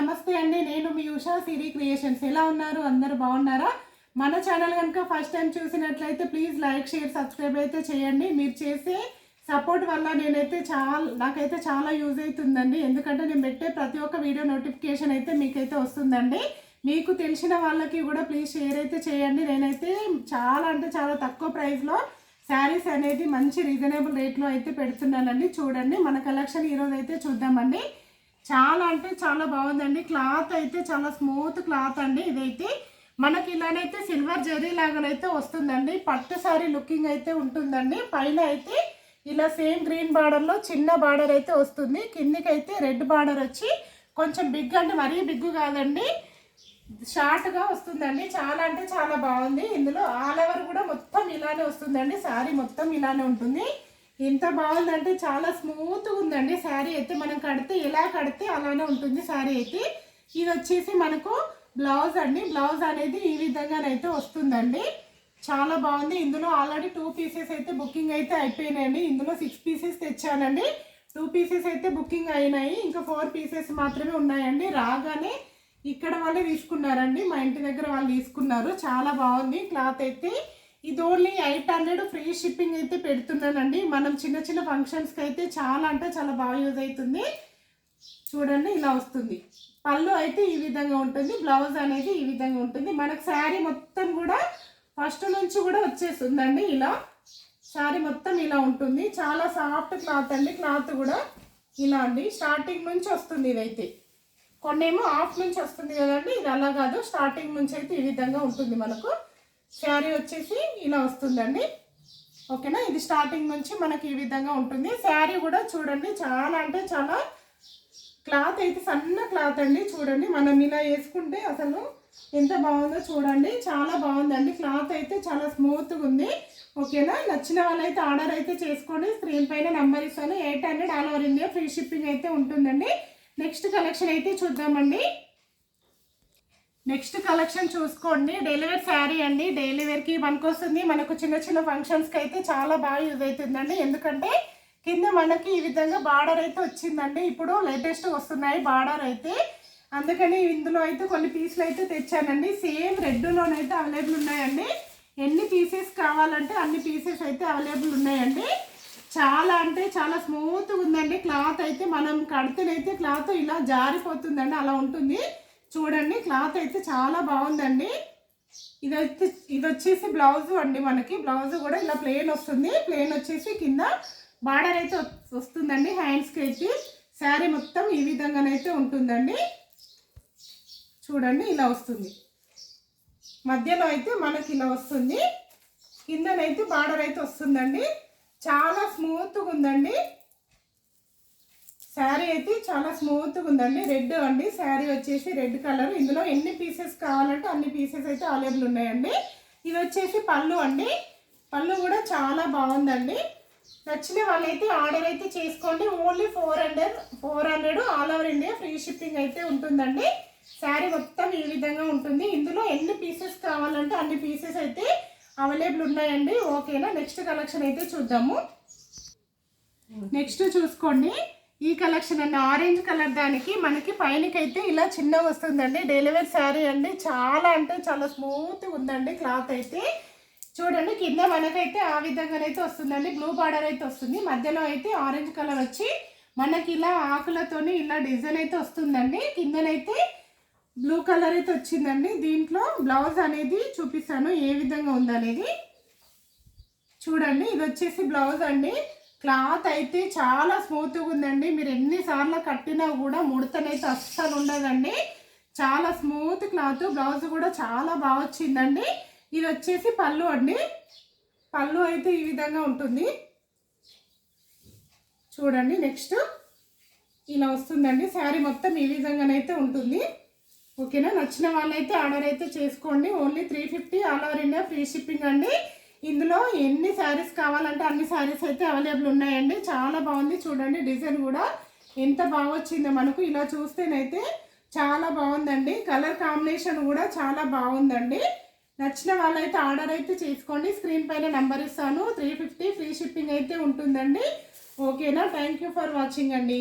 నమస్తే అండి. నేను మీ ఉషా సిరి క్రియేషన్స్. ఎలా ఉన్నారు? అందరూ బాగున్నారా? మన ఛానల్ కనుక ఫస్ట్ టైం చూసినట్లయితే ప్లీజ్ లైక్, షేర్, సబ్స్క్రైబ్ అయితే చేయండి. మీరు చేసే సపోర్ట్ వల్ల నాకైతే చాలా యూజ్ అవుతుందండి. ఎందుకంటే నేను పెట్టే ప్రతి ఒక్క వీడియో నోటిఫికేషన్ అయితే మీకైతే వస్తుందండి. మీకు తెలిసిన వాళ్ళకి కూడా ప్లీజ్ షేర్ అయితే చేయండి. నేనైతే చాలా తక్కువ ప్రైస్లో శారీస్ అనేది మంచి రీజనబుల్ రేట్లో అయితే పెడుతున్నానండి. చూడండి, మన కలెక్షన్ ఈరోజు అయితే చూద్దామండి. చాలా బాగుందండి. క్లాత్ అయితే చాలా స్మూత్ క్లాత్ అండి. ఇదైతే మనకి ఇలానైతే సిల్వర్ జరీ లాగానైతే వస్తుందండి. పట్టు సారీ లుకింగ్ అయితే ఉంటుందండి. పైన అయితే ఇలా సేమ్ గ్రీన్ బార్డర్లో చిన్న బార్డర్ అయితే వస్తుంది. కిందికైతే రెడ్ బార్డర్ వచ్చి కొంచెం బిగ్ అంటే మరీ బిగ్ కాదండి, షార్ట్గా వస్తుందండి. చాలా బాగుంది. ఇందులో ఆల్ ఓవర్ కూడా మొత్తం ఇలానే వస్తుందండి. శారీ మొత్తం ఇలానే ఉంటుంది. ఎంత బాగుందంటే చాలా స్మూత్గా ఉందండి. శారీ అయితే మనం ఎలా కడితే అలానే ఉంటుంది శారీ అయితే. ఇది వచ్చేసి మనకు బ్లౌజ్ అండి. బ్లౌజ్ అనేది ఈ విధంగానైతే వస్తుందండి. చాలా బాగుంది. ఇందులో ఆల్రెడీ 2 పీసెస్ అయితే బుకింగ్ అయితే అయిపోయినాయండి. ఇందులో 6 పీసెస్ తెచ్చానండి. 2 పీసెస్ అయితే బుకింగ్ అయినాయి. ఇంకా 4 పీసెస్ మాత్రమే ఉన్నాయండి. రాగానే ఇక్కడ వాళ్ళే తీసుకున్నారండి. మా ఇంటి దగ్గర వాళ్ళు తీసుకున్నారు. చాలా బాగుంది క్లాత్ అయితే. ఇది ఓన్లీ 800 ఫ్రీ షిప్పింగ్ అయితే పెడుతున్నానండి. మనం చిన్న ఫంక్షన్స్కి అయితే చాలా బాగా యూజ్ అవుతుంది. చూడండి, ఇలా వస్తుంది. పళ్ళు అయితే ఈ విధంగా ఉంటుంది. బ్లౌజ్ అనేది ఈ విధంగా ఉంటుంది. మనకు శారీ మొత్తం కూడా ఫస్ట్ నుంచి కూడా వచ్చేస్తుందండి. ఇలా శారీ మొత్తం ఇలా ఉంటుంది. చాలా సాఫ్ట్ క్లాత్ అండి. క్లాత్ కూడా ఇలా అండి, స్టార్టింగ్ నుంచి వస్తుంది. ఇదైతే కొన్నేమో హాఫ్ నుంచి వస్తుంది కదండి, ఇది అలా కాదు. స్టార్టింగ్ నుంచి అయితే ఈ విధంగా ఉంటుంది. మనకు శారీ వచ్చేసి ఇలా వస్తుందండి. ఓకేనా, ఇది స్టార్టింగ్ నుంచి మనకి ఈ విధంగా ఉంటుంది. శారీ కూడా చూడండి, చాలా క్లాత్ అయితే సన్న క్లాత్ అండి. చూడండి, మనం ఇలా వేసుకుంటే అసలు ఎంత బాగుందో చూడండి. చాలా బాగుందండి. క్లాత్ అయితే చాలా స్మూత్గా ఉంది. ఓకేనా, నచ్చిన వాళ్ళైతే ఆర్డర్ అయితే చేసుకోండి. స్క్రీన్ పైన నెంబర్ ఇస్తాను. 800 all over India free shipping అయితే ఉంటుందండి. నెక్స్ట్ కలెక్షన్ అయితే చూద్దామండి. నెక్స్ట్ కలెక్షన్ చూసుకోండి. డైలీ వేర్ శారీ అండి. డైలీ వేర్కి పనికొస్తుంది. మనకు చిన్న ఫంక్షన్స్కి అయితే చాలా బాగా యూజ్ అవుతుందండి. ఎందుకంటే కింద మనకి ఈ విధంగా బార్డర్ అయితే వచ్చిందండి. ఇప్పుడు లేటెస్ట్ వస్తున్నాయి బార్డర్ అయితే. అందుకని ఇందులో అయితే కొన్ని పీసులు అయితే తెచ్చానండి. సేమ్ రెడ్లోనైతే అవైలబుల్ ఉన్నాయండి. ఎన్ని పీసెస్ కావాలంటే అన్ని పీసెస్ అయితే అవైలబుల్ ఉన్నాయండి. చాలా స్మూత్గా ఉందండి. క్లాత్ అయితే మనం కడితేనైతే క్లాత్ ఇలా జారిపోతుందండి, అలా ఉంటుంది. చూడండి, క్లాత్ అయితే చాలా బాగుందండి. ఇది వచ్చేసి బ్లౌజ్ అండి. మనకి బ్లౌజ్ కూడా ఇలా ప్లెయిన్ వస్తుంది. ప్లెయిన్ వచ్చేసి కింద బార్డర్ అయితే వస్తుందండి. హ్యాండ్స్కి అయితే శారీ మొత్తం ఈ విధంగానైతే ఉంటుందండి. చూడండి, ఇలా వస్తుంది. మధ్యలో అయితే మనకి ఇలా వస్తుంది. కిందనైతే బార్డర్ అయితే వస్తుందండి. చాలా స్మూత్గా ఉందండి. శారీ అయితే చాలా స్మూత్గా ఉందండి. రెడ్ అండి, శారీ వచ్చేసి రెడ్ కలర్. ఇందులో ఎన్ని పీసెస్ కావాలంటే అన్ని పీసెస్ అయితే అవైలబుల్ ఉన్నాయండి. ఇది వచ్చేసి పళ్ళు అండి. పళ్ళు కూడా చాలా బాగుందండి. నచ్చిన వాళ్ళైతే ఆర్డర్ అయితే చేసుకోండి. Only 400 all over India free shipping అయితే ఉంటుందండి. శారీ మొత్తం ఈ విధంగా ఉంటుంది. ఇందులో ఎన్ని పీసెస్ కావాలంటే అన్ని పీసెస్ అయితే అవైలబుల్ ఉన్నాయండి. ఓకేనా, నెక్స్ట్ కలెక్షన్ అయితే చూద్దాము. నెక్స్ట్ చూసుకోండి, ఈ కలెక్షన్ అండి. ఆరెంజ్ కలర్ దానికి మనకి పైనకైతే ఇలా చిన్నగా వస్తుందండి. డెలివరీ శారీ అండి. చాలా స్మూత్గా ఉందండి క్లాత్ అయితే. చూడండి, కింద మనకైతే ఆ విధంగానైతే వస్తుందండి. బ్లూ బార్డర్ అయితే వస్తుంది. మధ్యలో అయితే ఆరెంజ్ కలర్ వచ్చి మనకి ఇలా ఆకులతోని ఇలా డిజైన్ అయితే వస్తుందండి. కిందనైతే బ్లూ కలర్ అయితే వచ్చిందండి. దీంట్లో బ్లౌజ్ అనేది చూపిస్తాను ఏ విధంగా ఉందనేది. చూడండి, ఇది వచ్చేసి బ్లౌజ్ అండి. క్లాత్ అయితే చాలా స్మూత్గా ఉందండి. మీరు ఎన్నిసార్లు కట్టినా కూడా ముడతనైతే అస్సలు ఉండదండి. చాలా స్మూత్ క్లాత్. బ్లౌజ్ కూడా చాలా బాగా వచ్చిందండి. ఇది వచ్చేసి పళ్ళు అండి. పళ్ళు అయితే ఈ విధంగా ఉంటుంది. చూడండి, నెక్స్ట్ ఇలా వస్తుందండి. శారీ మొత్తం ఈ విధంగానైతే ఉంటుంది. ఓకేనా, నచ్చిన వాళ్ళైతే ఆర్డర్ అయితే చేసుకోండి. Only 350 all over India free shipping అండి. ఇందులో ఎన్ని శారీస్ కావాలంటే అన్ని శారీస్ అయితే అవైలబుల్ ఉన్నాయండి. చాలా బాగుంది. చూడండి, డిజైన్ కూడా ఎంత బాగా వచ్చిందో మనకు. ఇలా చూస్తేనైతే చాలా బాగుందండి. కలర్ కాంబినేషన్ కూడా చాలా బాగుందండి. నచ్చిన వాళ్ళైతే ఆర్డర్ అయితే చేసుకోండి. స్క్రీన్ పైన నెంబర్ ఇస్తాను. 350 ఫ్రీ షిప్పింగ్ అయితే ఉంటుందండి. ఓకేనా, థ్యాంక్ యూ ఫర్ వాచింగ్ అండి.